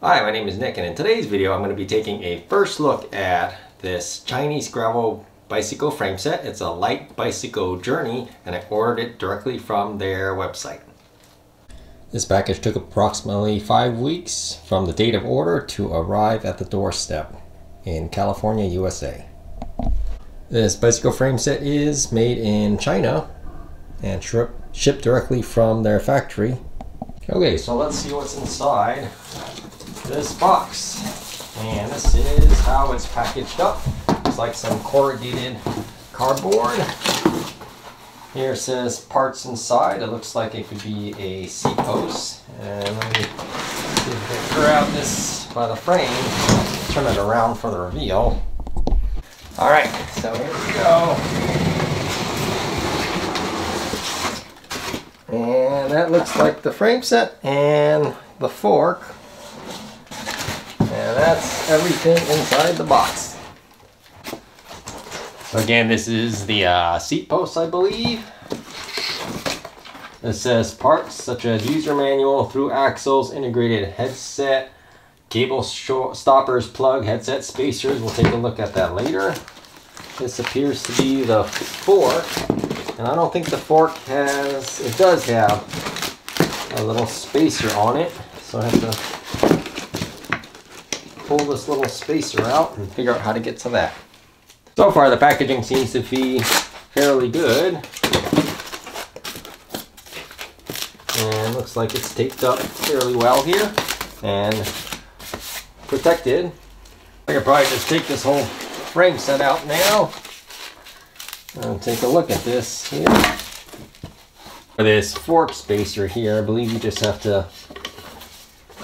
Hi, my name is Nick, and in today's video I'm going to be taking a first look at this Chinese gravel bicycle frame set. It's a light bicycle journey, and I ordered it directly from their website. This package took approximately 5 weeks from the date of order to arrive at the doorstep in California, USA. This bicycle frame set is made in China and shipped directly from their factory. Okay, so let's see what's inside this box. And this is how it's packaged up. It's like some corrugated cardboard. Here it says parts inside. It looks like it could be a seat post. And let me see if I can grab this by the frame, turn it around for the reveal. Alright, so here we go. And that looks like the frame set and the fork. And that's everything inside the box. So again, this is the seat post, I believe. It says parts such as user manual, Thru Axles, integrated headset, cable stoppers, plug, headset spacers. We'll take a look at that later. This appears to be the fork. And I don't think the fork has, it does have a little spacer on it. So I have to pull this little spacer out and figure out how to get to that. So far the packaging seems to be fairly good. And looks like it's taped up fairly well here and protected. I could probably just take this whole frame set out now and take a look at this here. For this fork spacer here, I believe you just have to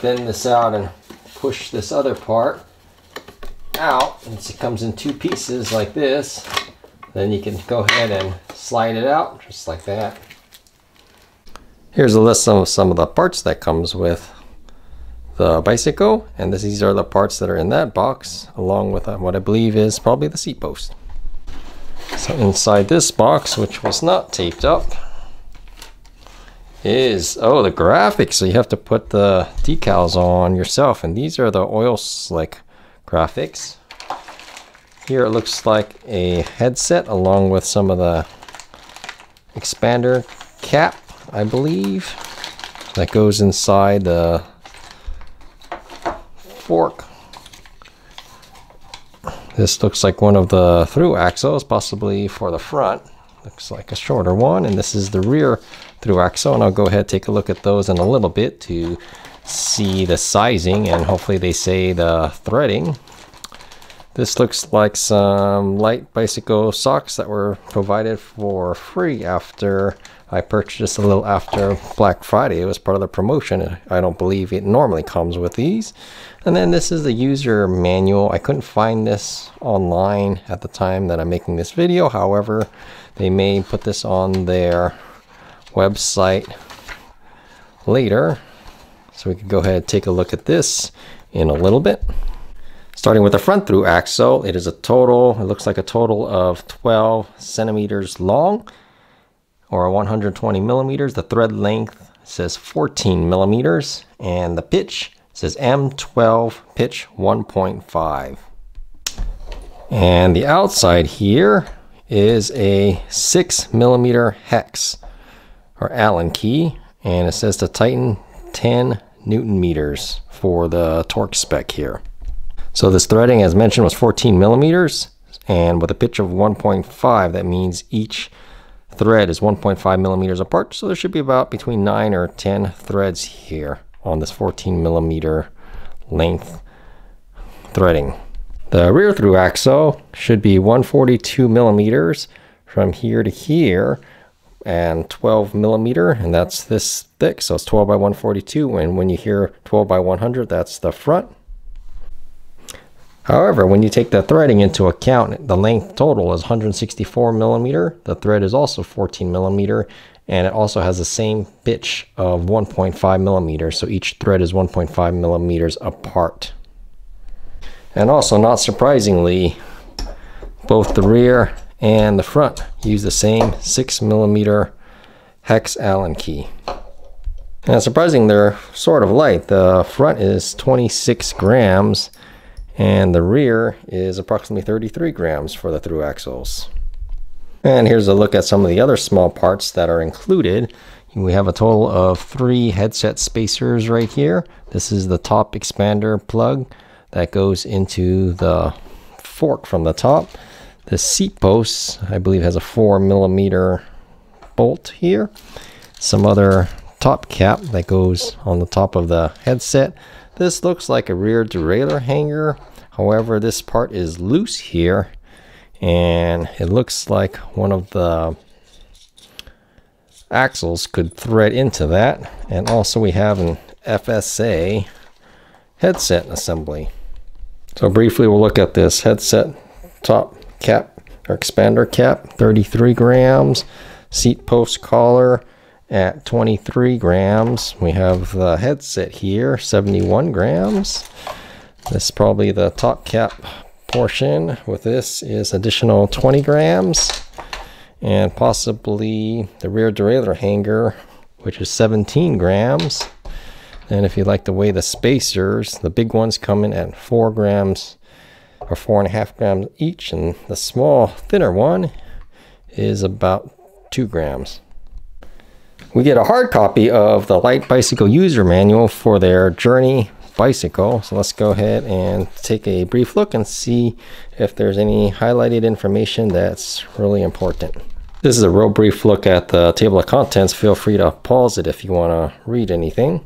bend this out and push this other part out. And it comes in two pieces like this. Then you can go ahead and slide it out just like that. Here's a list of some of the parts that comes with the bicycle, and these are the parts that are in that box, along with what I believe is probably the seat post. So inside this box, which was not taped up, is the graphics. So you have to put the decals on yourself, and these are the oil slick graphics. Here it looks like a headset along with some of the expander cap, I believe, that goes inside the fork. This looks like one of the Thru Axles, possibly for the front. Looks like a shorter one, and this is the rear Thru Axle, and I'll go ahead and take a look at those in a little bit to see the sizing, and hopefully they say the threading. This looks like some light bicycle socks that were provided for free after I purchased a little after Black Friday. It was part of the promotion. I don't believe it normally comes with these. And then this is the user manual. I couldn't find this online at the time that I'm making this video. However, they may put this on their website later. So we can go ahead and take a look at this in a little bit. Starting with the front Thru Axle, it looks like a total of 12 centimeters long, or 120 millimeters. The thread length says 14 millimeters, and the pitch says M12 pitch 1.5. And the outside here is a 6 millimeter hex or Allen key, and it says to tighten 10 Newton meters for the torque spec here. So this threading, as mentioned, was 14 millimeters, and with a pitch of 1.5, that means each thread is 1.5 millimeters apart. So there should be about between 9 or 10 threads here on this 14 millimeter length threading. The rear Thru Axle should be 142 millimeters from here to here, and 12 millimeter, and that's this thick, so it's 12 by 142. And when you hear 12 by 100, that's the front. However, when you take the threading into account, the length total is 164 millimeter. The thread is also 14 millimeter, and it also has the same pitch of 1.5 millimeters. So each thread is 1.5 millimeters apart. And also, not surprisingly, both the rear and the front use the same 6 millimeter hex Allen key. And surprising, they're sort of light. The front is 26 grams and the rear is approximately 33 grams for the through axles. And here's a look at some of the other small parts that are included. We have a total of 3 headset spacers right here. This is the top expander plug that goes into the fork from the top. The seat post, I believe, has a 4mm bolt here. Some other top cap that goes on the top of the headset. This looks like a rear derailleur hanger. However, this part is loose here, and it looks like one of the axles could thread into that. And also we have an FSA headset assembly. So briefly we'll look at this headset top cap or expander cap, 33 grams. Seat post collar at 23 grams. We have the headset here, 71 grams. This is probably the top cap portion. With this is additional 20 grams. And possibly the rear derailleur hanger, which is 17 grams. And if you like to weigh the spacers, the big ones come in at 4 grams or 4.5 grams each, and the small, thinner one is about 2 grams. We get a hard copy of the Light Bicycle User Manual for their Journey bicycle. So let's go ahead and take a brief look and see if there's any highlighted information that's really important. This is a real brief look at the table of contents. Feel free to pause it if you want to read anything.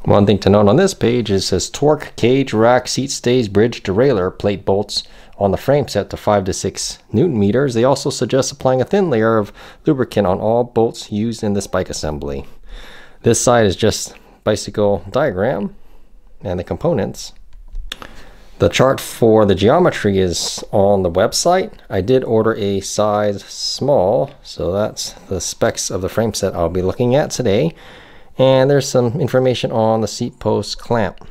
One thing to note on this page is it says torque, cage, rack, seat stays, bridge, derailleur, plate bolts on the frame set to 5 to 6 Newton meters. They also suggest applying a thin layer of lubricant on all bolts used in this bike assembly. This side is just bicycle diagram and the components. The chart for the geometry is on the website. I did order a size small, so that's the specs of the frame set I'll be looking at today. And there's some information on the seat post clamp.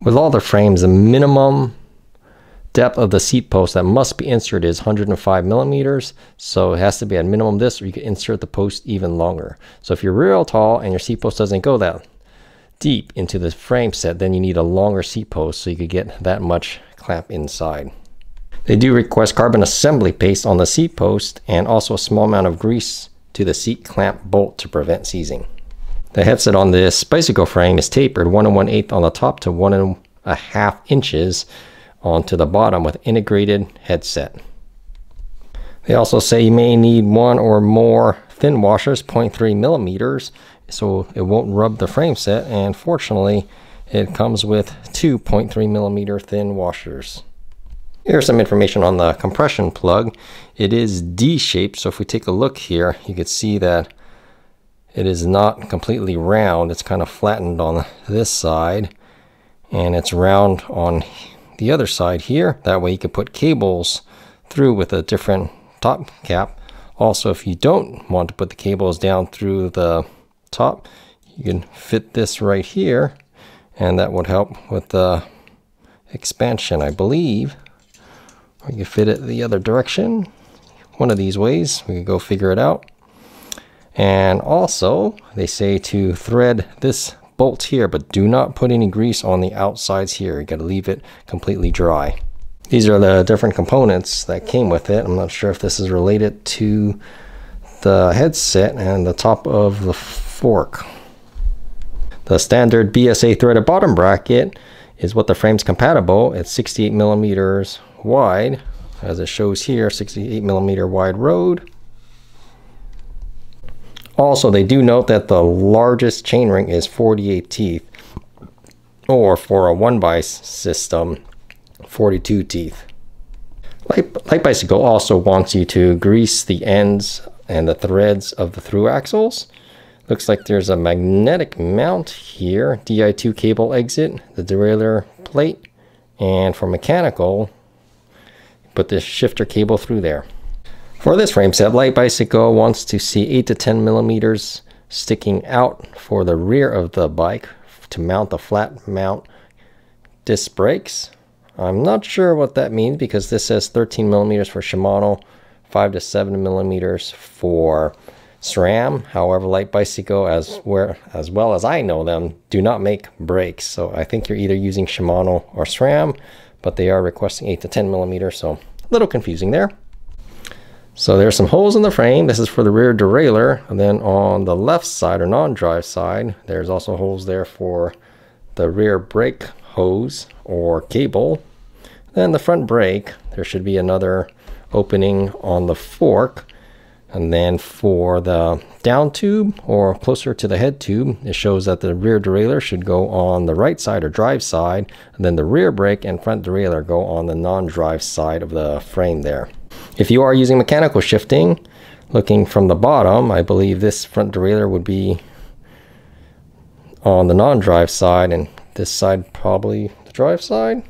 With all the frames, the minimum depth of the seat post that must be inserted is 105 millimeters. So it has to be at minimum this, or you can insert the post even longer. So if you're real tall and your seat post doesn't go that deep into the frame set, then you need a longer seat post so you could get that much clamp inside. They do request carbon assembly paste on the seat post and also a small amount of grease to the seat clamp bolt to prevent seizing. The headset on this bicycle frame is tapered 1 1/8 on the top to 1 1/2 inches onto the bottom with integrated headset. They also say you may need 1 or more thin washers, 0.3 millimeters, so it won't rub the frame set, and fortunately it comes with 2 0.3 millimeter thin washers. Here's some information on the compression plug. It is D-shaped, so if we take a look here, you can see that it is not completely round. It's kind of flattened on this side, and it's round on the other side here. That way you can put cables through with a different top cap. Also, if you don't want to put the cables down through the top, you can fit this right here, and that would help with the expansion, I believe. Or you can fit it the other direction. One of these ways, we can go figure it out. And also, they say to thread this bolt here, but do not put any grease on the outsides here. You got to leave it completely dry. These are the different components that came with it. I'm not sure if this is related to the headset and the top of the fork. The standard BSA threaded bottom bracket is what the frame's compatible. It's 68 millimeters wide, as it shows here, 68 millimeter wide road. Also, they do note that the largest chainring is 48 teeth, or for a one-bice system, 42 teeth. Light Bicycle also wants you to grease the ends and the threads of the through axles. Looks like there's a magnetic mount here, Di2 cable exit, the derailleur plate, and for mechanical, put this shifter cable through there. For this frame set, Light Bicycle wants to see 8 to 10 millimeters sticking out for the rear of the bike to mount the flat mount disc brakes. I'm not sure what that means because this says 13 millimeters for Shimano, 5 to 7 millimeters for SRAM. However, Light Bicycle, as well as I know them, do not make brakes. So I think you're either using Shimano or SRAM, but they are requesting 8 to 10 millimeters, so a little confusing there. So there's some holes in the frame. This is for the rear derailleur. And then on the left side, or non-drive side, there's also holes there for the rear brake hose or cable. Then the front brake, there should be another opening on the fork. And then for the down tube, or closer to the head tube, it shows that the rear derailleur should go on the right side or drive side, and then the rear brake and front derailleur go on the non-drive side of the frame there. If you are using mechanical shifting, looking from the bottom, I believe this front derailleur would be on the non-drive side, and this side probably the drive side.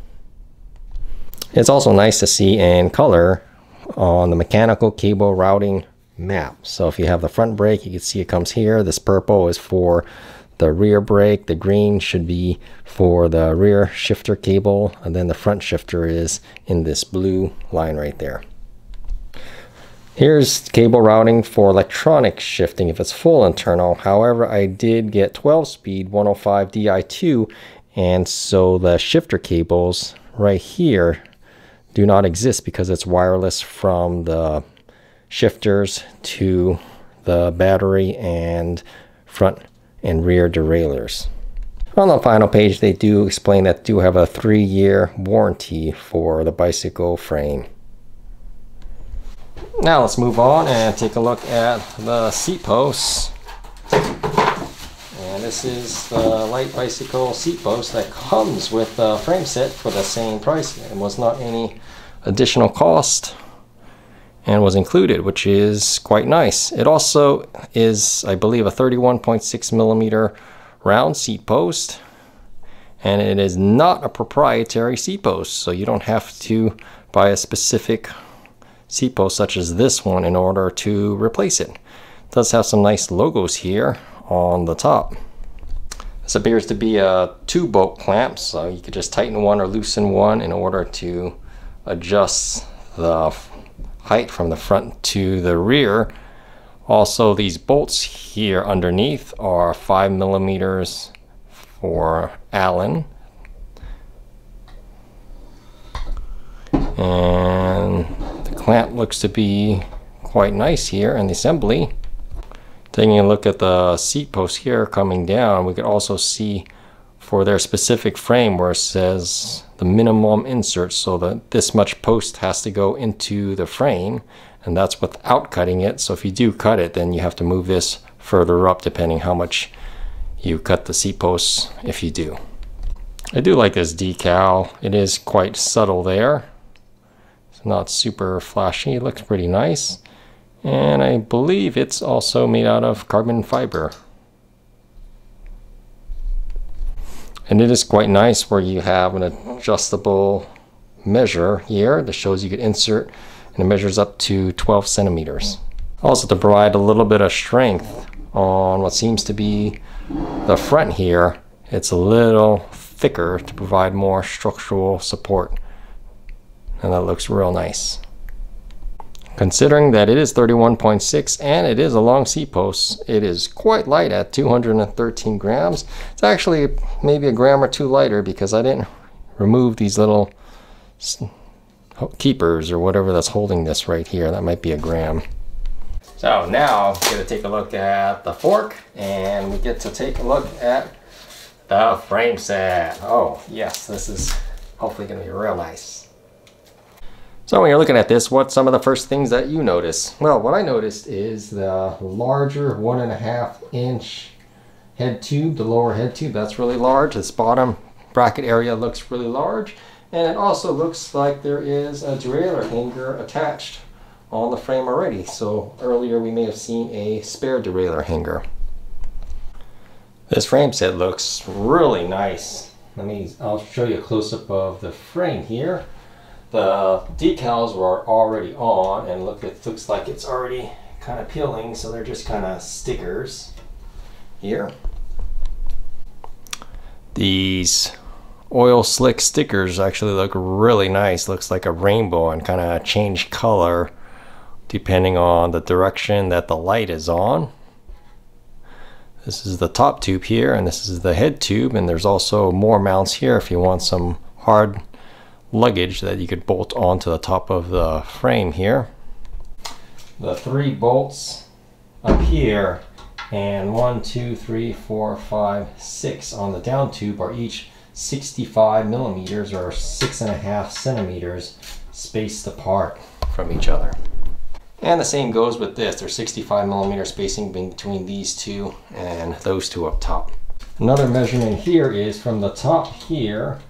It's also nice to see in color on the mechanical cable routing map. So if you have the front brake, you can see it comes here. This purple is for the rear brake. The green should be for the rear shifter cable, and then the front shifter is in this blue line right there. Here's cable routing for electronic shifting if it's full internal. However, I did get 12-speed 105 Di2, and so the shifter cables right here do not exist because it's wireless from the shifters to the battery and front and rear derailleurs. On the final page, they do explain that they do have a 3-year warranty for the bicycle frame. Now let's move on and take a look at the seat posts. And this is the Light Bicycle seat post that comes with the frame set for the same price. It was not any additional cost and was included, which is quite nice. It also is, I believe, a 31.6 millimeter round seat post, and it is not a proprietary seat post, so you don't have to buy a specific seat post such as this one in order to replace it. It does have some nice logos here on the top. This appears to be a 2-bolt clamp, so you could just tighten one or loosen one in order to adjust the height from the front to the rear. Also, these bolts here underneath are 5 millimeters for Allen, and the clamp looks to be quite nice here in the assembly. Taking a look at the seat post here coming down, we could also see for their specific frame where it says the minimum insert, so that this much post has to go into the frame, and that's without cutting it. So if you do cut it, then you have to move this further up depending how much you cut the seat posts if you do. I do like this decal. It is quite subtle there. It's not super flashy. It looks pretty nice, and I believe it's also made out of carbon fiber. And it is quite nice where you have an adjustable measure here that shows you could insert, and it measures up to 12 centimeters. Also, to provide a little bit of strength on what seems to be the front here, it's a little thicker to provide more structural support, and that looks real nice. Considering that it is 31.6 and it is a long seat post, it is quite light at 213 grams. It's actually maybe a gram or two lighter because I didn't remove these little keepers or whatever that's holding this right here. That might be a gram. So now we're going to take a look at the fork, and we get to take a look at the frame set. Oh yes, this is hopefully going to be real nice. So when you're looking at this, what's some of the first things that you notice? Well, what I noticed is the larger 1.5-inch head tube, the lower head tube, that's really large. This bottom bracket area looks really large, and it also looks like there is a derailleur hanger attached on the frame already. So earlier we may have seen a spare derailleur hanger. This frame set looks really nice. I'll show you a close-up of the frame here. The decals were already on, and look, it looks like it's already kind of peeling, so they're just kind of stickers here. These oil slick stickers actually look really nice. Looks like a rainbow and kind of changed color depending on the direction that the light is on. This is the top tube here, and this is the head tube, and there's also more mounts here if you want some hard luggage that you could bolt onto the top of the frame here. The 3 bolts up here and 1, 2, 3, 4, 5, 6 on the down tube are each 65 millimeters or 6.5 centimeters spaced apart from each other. And the same goes with this. There's 65 millimeter spacing between these two and those two up top. Another measurement here is from the top here,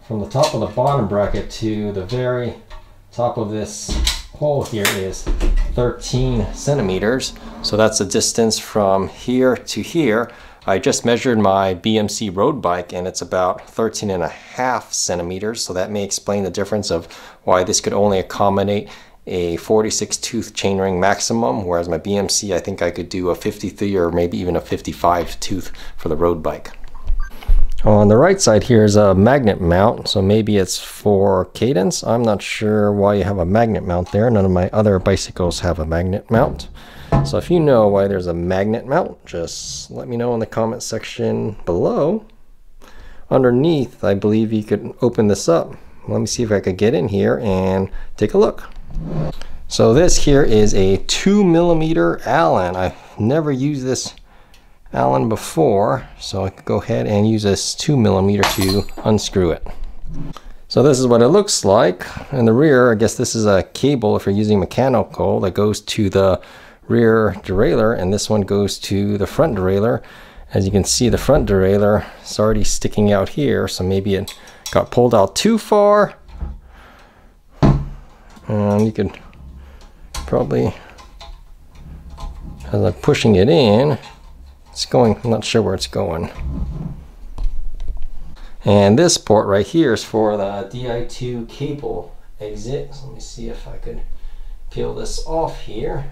from the top of the bottom bracket to the very top of this hole here is 13 centimeters. So that's the distance from here to here. I just measured my BMC road bike and it's about 13.5 centimeters. So that may explain the difference of why this could only accommodate a 46 tooth chainring maximum, whereas my BMC, I think I could do a 53 or maybe even a 55 tooth for the road bike. On the right side here is a magnet mount, so maybe it's for cadence. I'm not sure why you have a magnet mount there. None of my other bicycles have a magnet mount. So if you know why there's a magnet mount, just let me know in the comment section below. Underneath, I believe you could open this up. Let me see if I could get in here and take a look. So this here is a 2 millimeter Allen. I've never used this Allen before, so I could go ahead and use this 2 millimeter to unscrew it. So this is what it looks like. In the rear, I guess this is a cable if you're using mechanical that goes to the rear derailleur, and this one goes to the front derailleur. As you can see, the front derailleur is already sticking out here, so maybe it got pulled out too far. And you could probably, as I'm pushing it in, it's going, I'm not sure where it's going. And this port right here is for the Di2 cable exit. So let me see if I could peel this off here.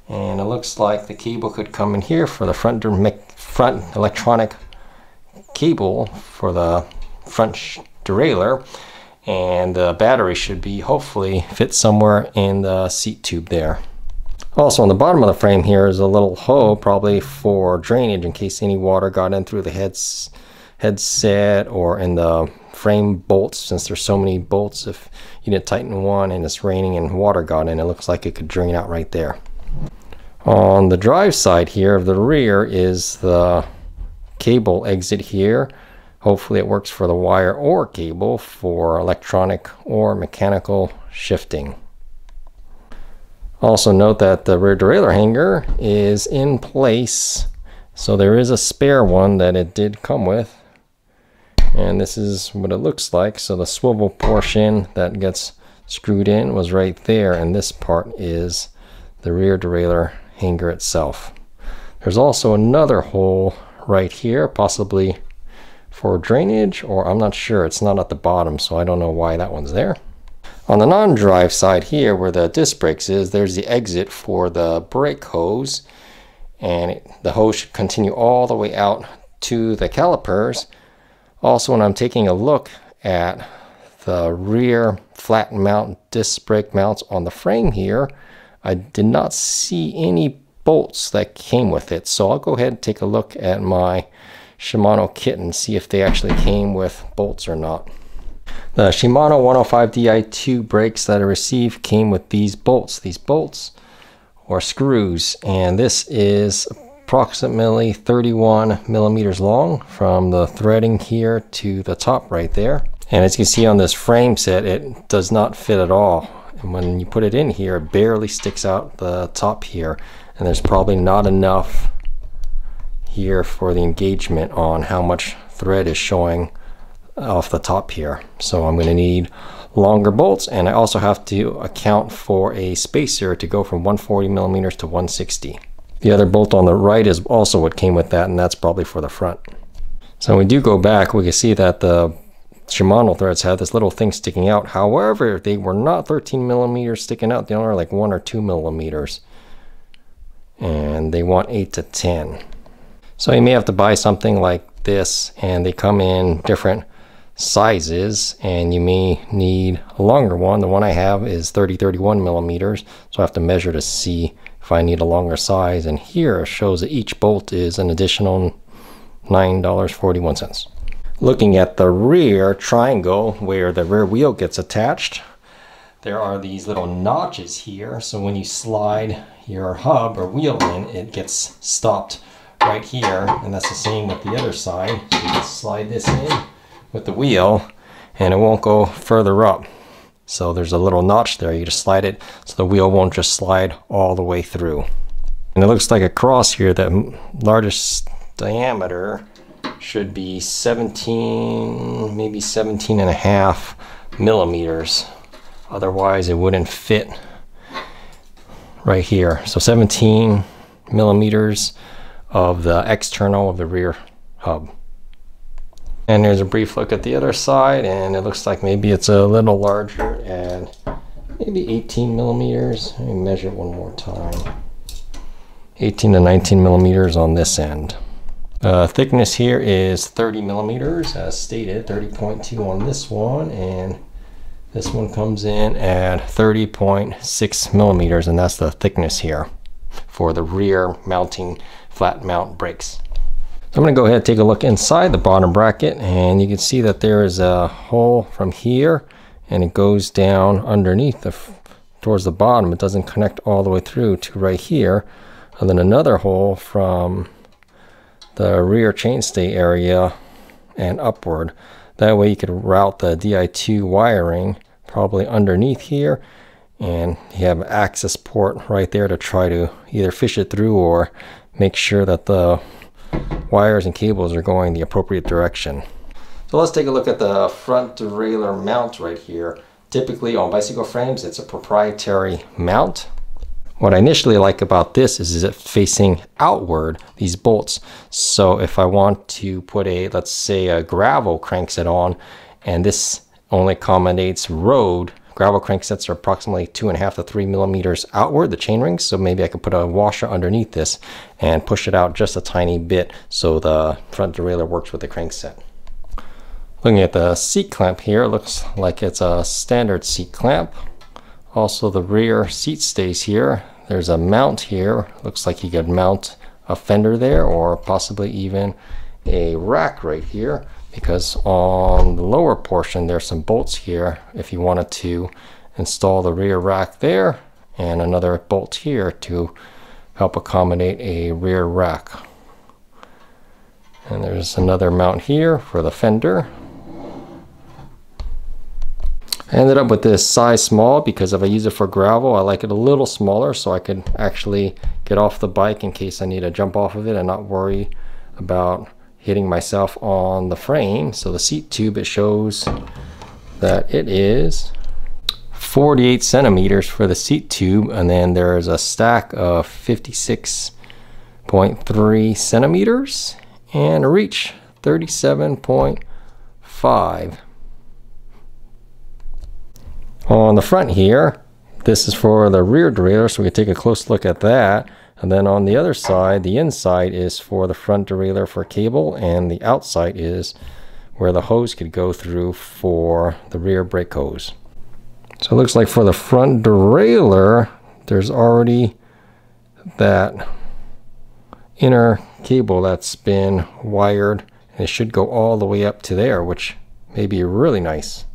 And it looks like the cable could come in here for the front electronic cable for the front derailleur. And the battery should be hopefully fit somewhere in the seat tube there. Also on the bottom of the frame here is a little hole, probably for drainage in case any water got in through the headset or in the frame bolts, since there's so many bolts. If you didn't tighten one and it's raining and water got in, it looks like it could drain out right there. On the drive side here of the rear is the cable exit here. Hopefully it works for the wire or cable for electronic or mechanical shifting. Also note that the rear derailleur hanger is in place, so there is a spare one that it did come with. And this is what it looks like. So the swivel portion that gets screwed in was right there, and this part is the rear derailleur hanger itself. There's also another hole right here, possibly for drainage, or I'm not sure. It's not at the bottom, so I don't know why that one's there. On the non-drive side here where the disc brakes is, there's the exit for the brake hose, and the hose should continue all the way out to the calipers. Also, when I'm taking a look at the rear flat mount disc brake mounts on the frame here, I did not see any bolts that came with it, so I'll go ahead and take a look at my Shimano kit and see if they actually came with bolts or not. The Shimano 105 Di2 brakes that I received came with these bolts or screws, and this is approximately 31 millimeters long from the threading here to the top right there. And as you can see on this frame set, it does not fit at all, and when you put it in here, it barely sticks out the top here, and there's probably not enough here for the engagement on how much thread is showing off the top here. So I'm going to need longer bolts, and I also have to account for a spacer to go from 140 millimeters to 160. The other bolt on the right is also what came with that, and that's probably for the front. So when we do go back, we can see that the Shimano threads have this little thing sticking out. However, they were not 13 millimeters sticking out. They only are like 1 or 2 millimeters, and they want 8 to 10. So you may have to buy something like this, and they come in different sizes, and you may need a longer one. The one I have is 30-31 millimeters, so I have to measure to see if I need a longer size, and here it shows that each bolt is an additional $9.41. Looking at the rear triangle where the rear wheel gets attached, there are these little notches here, so when you slide your hub or wheel in, it gets stopped right here, and that's the same with the other side. So you can slide this in with the wheel and it won't go further up. So there's a little notch there, you just slide it so the wheel won't just slide all the way through. And it looks like across here that largest diameter should be 17, maybe 17.5 millimeters. Otherwise it wouldn't fit right here. So 17 millimeters of the external of the rear hub. And there's a brief look at the other side, and it looks like maybe it's a little larger at maybe 18 millimeters. Let me measure it one more time. 18 to 19 millimeters on this end. Thickness here is 30 millimeters as stated, 30.2 on this one, and this one comes in at 30.6 millimeters, and that's the thickness here for the rear mounting flat mount brakes. So I'm going to go ahead and take a look inside the bottom bracket, and you can see that there is a hole from here and it goes down underneath towards the bottom. It doesn't connect all the way through to right here, and then another hole from the rear chainstay area and upward. That way you could route the Di2 wiring probably underneath here, and you have an access port right there to try to either fish it through or make sure that the wires and cables are going the appropriate direction. So let's take a look at the front derailleur mount right here. Typically on bicycle frames, it's a proprietary mount. What I initially like about this is it facing outward, these bolts. So if I want to put a, let's say a gravel crankset on, and this only accommodates road, gravel cranksets are approximately 2.5 to 3 millimeters outward, the chain rings. So maybe I could put a washer underneath this and push it out just a tiny bit so the front derailleur works with the crankset. Looking at the seat clamp here, it looks like it's a standard seat clamp. Also the rear seat stays here. There's a mount here. Looks like you could mount a fender there, or possibly even a rack right here, because on the lower portion there's some bolts here if you wanted to install the rear rack there, and another bolt here to help accommodate a rear rack. And there's another mount here for the fender. I ended up with this size small because if I use it for gravel, I like it a little smaller so I could actually get off the bike in case I need to jump off of it and not worry about hitting myself on the frame. So the seat tube, it shows that it is 48 centimeters for the seat tube, and then there's a stack of 56.3 centimeters and a reach 37.5. On the front here, this is for the rear derailleur, so we can take a close look at that. And then on the other side, the inside is for the front derailleur for cable, and the outside is where the hose could go through for the rear brake hose. So it looks like for the front derailleur, there's already that inner cable that's been wired, and it should go all the way up to there, which may be really nice.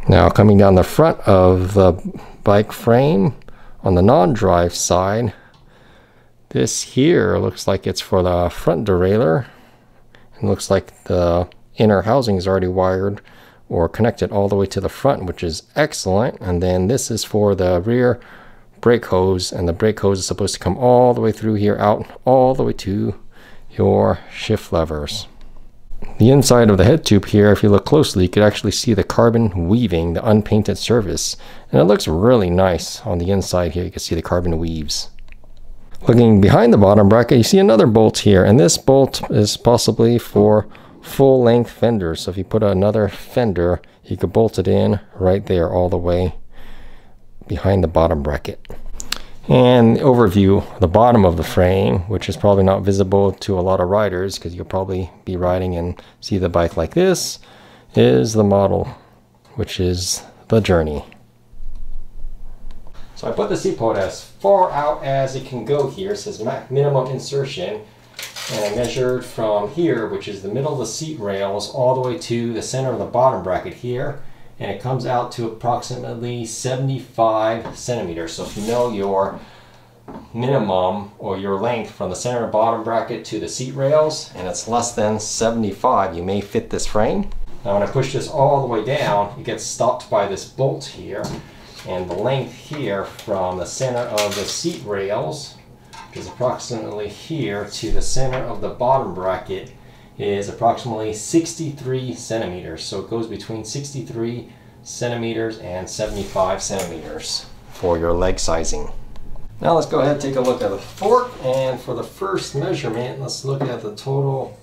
Now coming down the front of the bike frame on the non-drive side, this here looks like it's for the front derailleur. It looks like the inner housing is already wired or connected all the way to the front, which is excellent. And then this is for the rear brake hose, and the brake hose is supposed to come all the way through here, out all the way to your shift levers. The inside of the head tube here, if you look closely, you could actually see the carbon weaving, the unpainted surface, and it looks really nice on the inside here. You can see the carbon weaves. Looking behind the bottom bracket, you see another bolt here, and this bolt is possibly for full-length fenders. So if you put another fender, you could bolt it in right there all the way behind the bottom bracket. And the overview, the bottom of the frame, which is probably not visible to a lot of riders because you'll probably be riding and see the bike like this, is the model, which is the Journey. So I put the seat post as far out as it can go here. It says minimum insertion. And I measured from here, which is the middle of the seat rails, all the way to the center of the bottom bracket here. And it comes out to approximately 75 centimeters. So if you know your minimum or your length from the center of the bottom bracket to the seat rails, and it's less than 75, you may fit this frame. Now when I push this all the way down, it gets stopped by this bolt here. And the length here from the center of the seat rails, which is approximately here, to the center of the bottom bracket is approximately 63 centimeters. So it goes between 63 centimeters and 75 centimeters for your leg sizing. Now let's go ahead and take a look at the fork. And for the first measurement, let's look at the total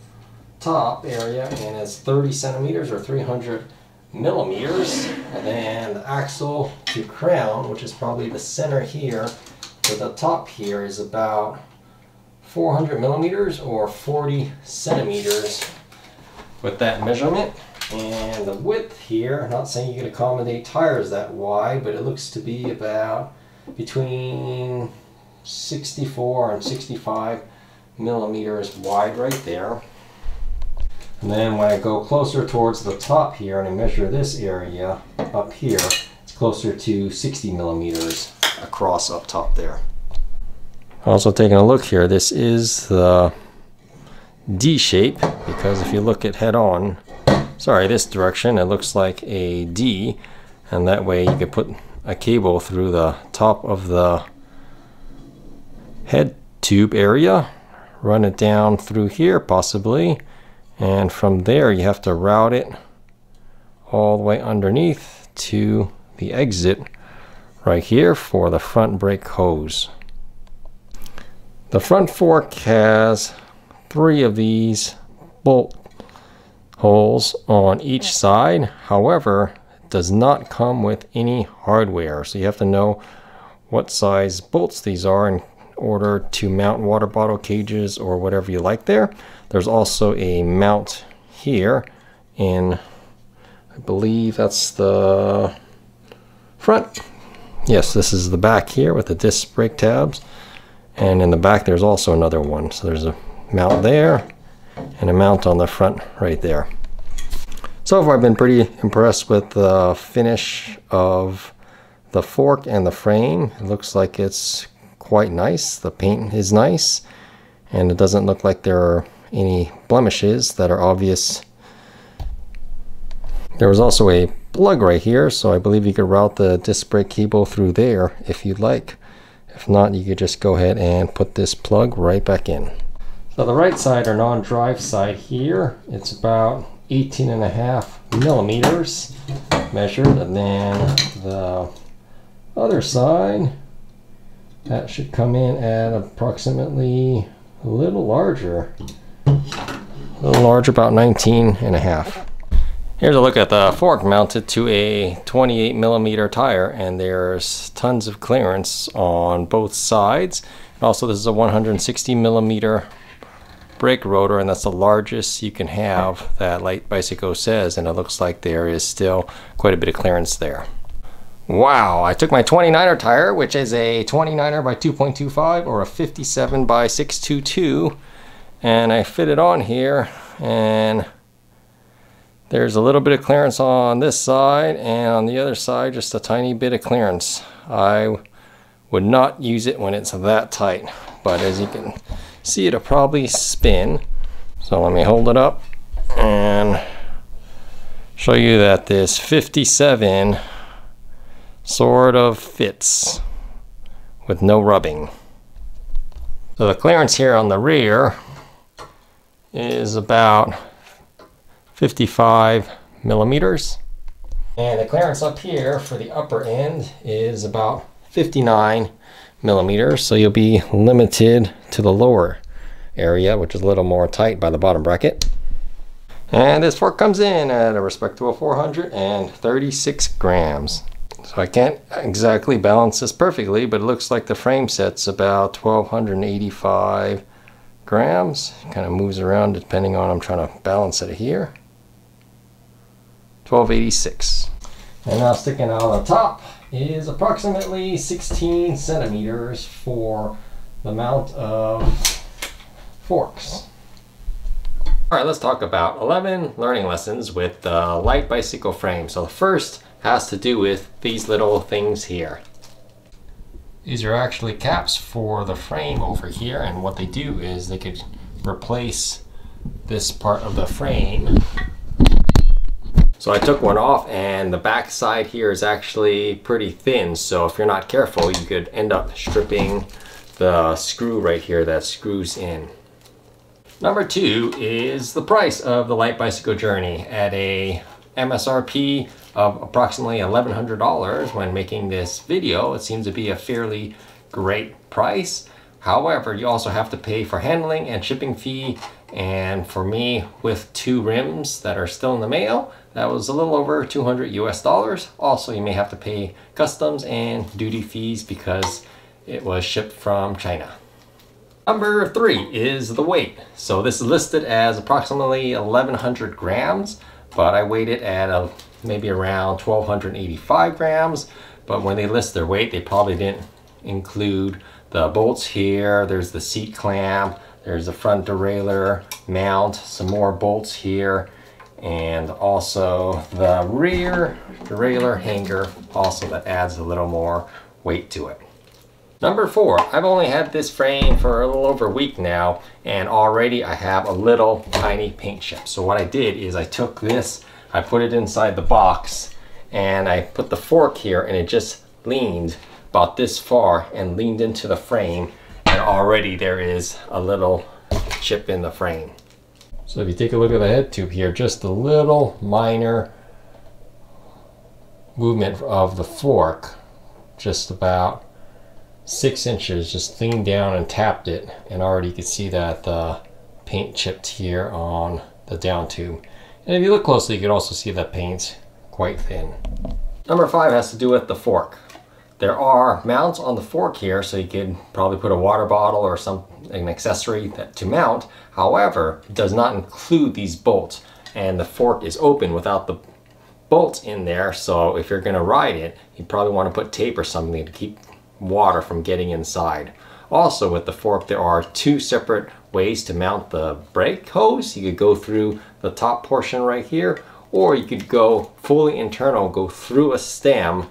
top area, and it's 30 centimeters or 300 millimeters. And then the axle to crown, which is probably the center here, to the top here, is about 400 millimeters or 40 centimeters with that measurement. And the width here, I'm not saying you can accommodate tires that wide, but it looks to be about between 64 and 65 millimeters wide right there. And then when I go closer towards the top here and I measure this area up here, it's closer to 60 millimeters across up top there. Also taking a look here, this is the D shape, because if you look at head on, this direction, it looks like a D, and that way you could put a cable through the top of the head tube area, run it down through here possibly, and from there you have to route it all the way underneath to the exit right here for the front brake hose. The front fork has 3 of these bolt holes on each side. However, it does not come with any hardware, so you have to know what size bolts these are in order to mount water bottle cages or whatever you like there. There's also a mount here in, I believe that's the front. Yes, this is the back here with the disc brake tabs, and in the back there's also another one. So there's a mount there and a mount on the front right there. So far I've been pretty impressed with the finish of the fork and the frame. It looks like it's quite nice. The paint is nice, and it doesn't look like there are any blemishes that are obvious. There was also a plug right here, so I believe you could route the disc brake cable through there if you'd like. If not, you could just go ahead and put this plug right back in. So the right side, or non-drive side here, it's about 18.5 millimeters measured, and then the other side, that should come in at approximately a little larger, about 19.5. Here's a look at the fork mounted to a 28 millimeter tire, and there's tons of clearance on both sides. And also this is a 160 millimeter brake rotor, and that's the largest you can have, that Light Bicycle says, and it looks like there is still quite a bit of clearance there. Wow, I took my 29er tire, which is a 29er by 2.25 or a 57 by 622, and I fit it on here, and there's a little bit of clearance on this side, and on the other side just a tiny bit of clearance. I would not use it when it's that tight, but as you can see, it'll probably spin. So let me hold it up and show you that this 57 sort of fits with no rubbing. So the clearance here on the rear is about 55 millimeters, and the clearance up here for the upper end is about 59 millimeters, so you'll be limited to the lower area, which is a little more tight by the bottom bracket. And this fork comes in at a respectable 436 grams. So I can't exactly balance this perfectly, but it looks like the frame set's about 1285 grams. Kind of moves around depending on, I'm trying to balance it here. 1286. And now sticking out on the top is approximately 16 centimeters for the mount of forks. All right, let's talk about 11 learning lessons with the light bicycle frame. So the first has to do with these little things here. These are actually caps for the frame over here, and what they do is they could replace this part of the frame. So I took one off, and the back side here is actually pretty thin, so if you're not careful you could end up stripping the screw right here that screws in. Number 2 is the price of the Light Bicycle Journey. At a MSRP of approximately $1,100 when making this video, it seems to be a fairly great price. However, you also have to pay for handling and shipping fee, and for me, with 2 rims that are still in the mail, that was a little over $200 US. Also, you may have to pay customs and duty fees because it was shipped from China. Number 3 is the weight. So this is listed as approximately 1,100 grams, but I weighed it at maybe around 1,285 grams. But when they list their weight, they probably didn't include the bolts here. There's the seat clamp, there's the front derailleur mount, some more bolts here, and also the rear derailleur hanger also that adds a little more weight to it. Number 4, I've only had this frame for a little over a week now, and already I have a little tiny paint chip. So what I did is I took this, I put it inside the box, and I put the fork here, and it just leaned about this far and leaned into the frame, and already there is a little chip in the frame. So if you take a look at the head tube here, just a little minor movement of the fork, just about 6 inches, just leaned down and tapped it, and already you can see that the paint chipped here on the down tube. And if you look closely, you can also see that paint's quite thin. Number 5 has to do with the fork. There are mounts on the fork here, so you could probably put a water bottle or an accessory to mount. However, it does not include these bolts, and the fork is open without the bolts in there. So if you're going to ride it, you probably want to put tape or something to keep water from getting inside. Also, with the fork, there are 2 separate ways to mount the brake hose. You could go through the top portion right here, or you could go fully internal, go through a stem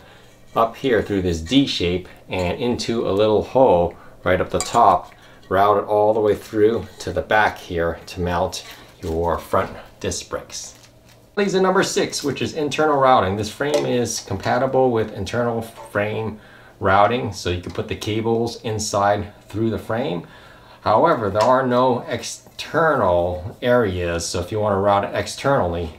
up here through this D shape and into a little hole right up the top, route it all the way through to the back here to mount your front disc brakes. Leads to number 6, which is internal routing. This frame is compatible with internal frame routing, so you can put the cables inside through the frame. However, there are no external areas, so if you want to route it externally,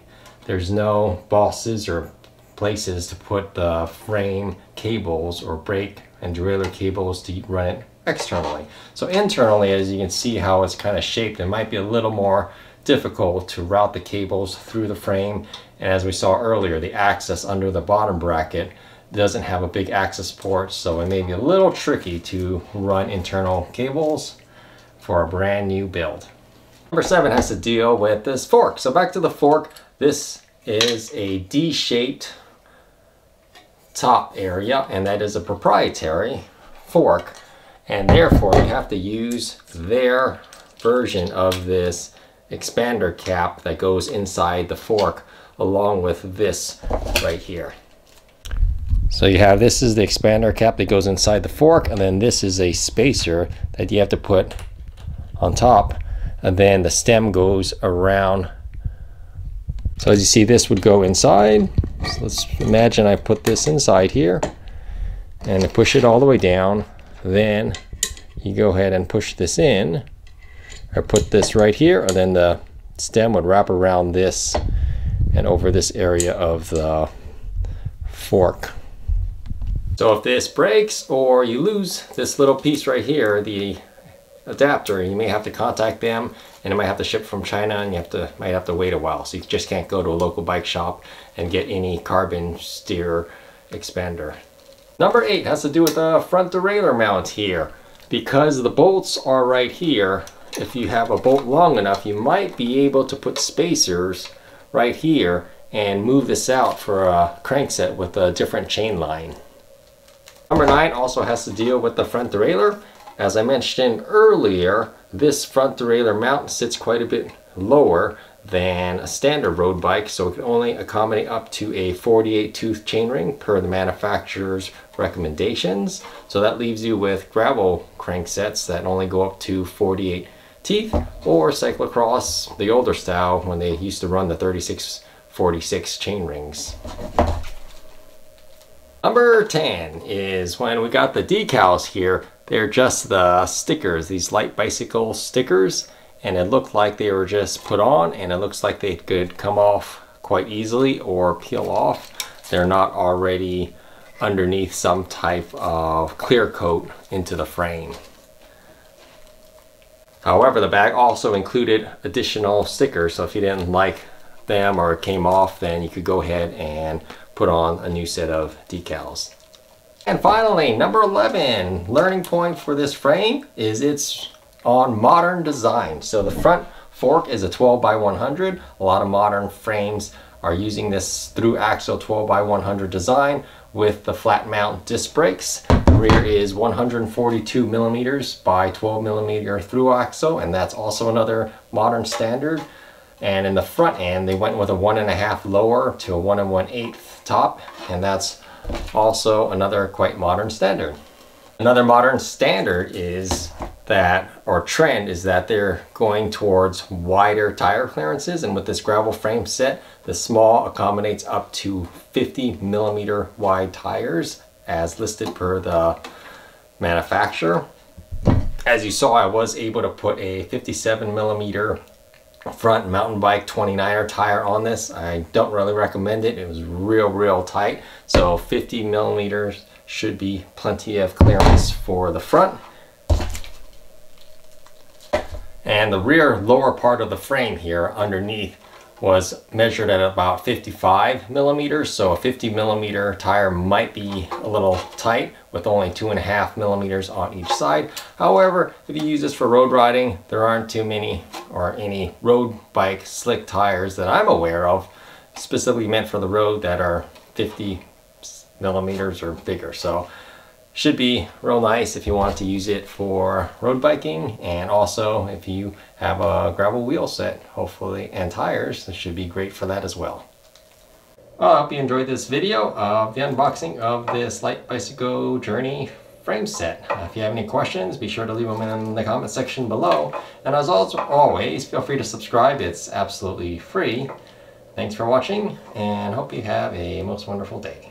there's no bosses or places to put the frame cables or brake and derailleur cables to run it externally. So internally, as you can see how it's kind of shaped, it might be a little more difficult to route the cables through the frame. And as we saw earlier, the access under the bottom bracket doesn't have a big access port, so it may be a little tricky to run internal cables for a brand new build. Number 7 has to deal with this fork. So back to the fork, this is a D-shaped top area, and that is a proprietary fork, and therefore you have to use their version of this expander cap that goes inside the fork along with this right here. So you have, this is the expander cap that goes inside the fork, and then this is a spacer that you have to put on top, and then the stem goes around. So as you see, this would go inside. So let's imagine I put this inside here and I push it all the way down. Then you go ahead and push this in, or put this right here, and then the stem would wrap around this and over this area of the fork. So if this breaks or you lose this little piece right here, the adapter, you may have to contact them, and it might have to ship from China, and you might have to wait a while. So you just can't go to a local bike shop and get any carbon steer expander. Number 8 has to do with the front derailleur mount here. Because the bolts are right here, if you have a bolt long enough, you might be able to put spacers right here and move this out for a crankset with a different chain line. Number 9 also has to deal with the front derailleur. As I mentioned earlier, this front derailleur mount sits quite a bit lower than a standard road bike, so it can only accommodate up to a 48 tooth chainring per the manufacturer's recommendations. So that leaves you with gravel cranksets that only go up to 48 teeth, or cyclocross, the older style, when they used to run the 36-46 chain rings. Number 10 is when we got the decals here. They're just the stickers, these light bicycle stickers, and it looked like they were just put on, and it looks like they could come off quite easily or peel off. They're not already underneath some type of clear coat into the frame. However, the bag also included additional stickers, so if you didn't like them or it came off, then you could go ahead and put on a new set of decals. And finally, number 11, learning point for this frame is it's on modern design. So the front fork is a 12x100. A lot of modern frames are using this through axle 12x100 design with the flat mount disc brakes. The rear is 142 millimeters by 12 millimeter through axle, and that's also another modern standard. And in the front end, they went with a 1.5 lower to a 1 1/8 top, and that's also another quite modern standard. Another modern standard is that, or trend, is that they're going towards wider tire clearances, and with this gravel frame set, the small accommodates up to 50 millimeter wide tires as listed per the manufacturer. As you saw, I was able to put a 57 millimeter front mountain bike 29er tire on this. I don't really recommend it. It was real tight, so 50 millimeters should be plenty of clearance for the front. And the rear lower part of the frame here underneath was measured at about 55 millimeters, so a 50 millimeter tire might be a little tight with only 2.5 millimeters on each side. However, if you use this for road riding, there aren't too many or any road bike slick tires that I'm aware of specifically meant for the road that are 50 millimeters or bigger. So should be real nice if you want to use it for road biking, and also if you have a gravel wheel set, hopefully, and tires, this should be great for that as well. Well, I hope you enjoyed this video of the unboxing of this Light Bicycle Journey frame set. If you have any questions, be sure to leave them in the comment section below. And as always, feel free to subscribe. It's absolutely free. Thanks for watching, and hope you have a most wonderful day.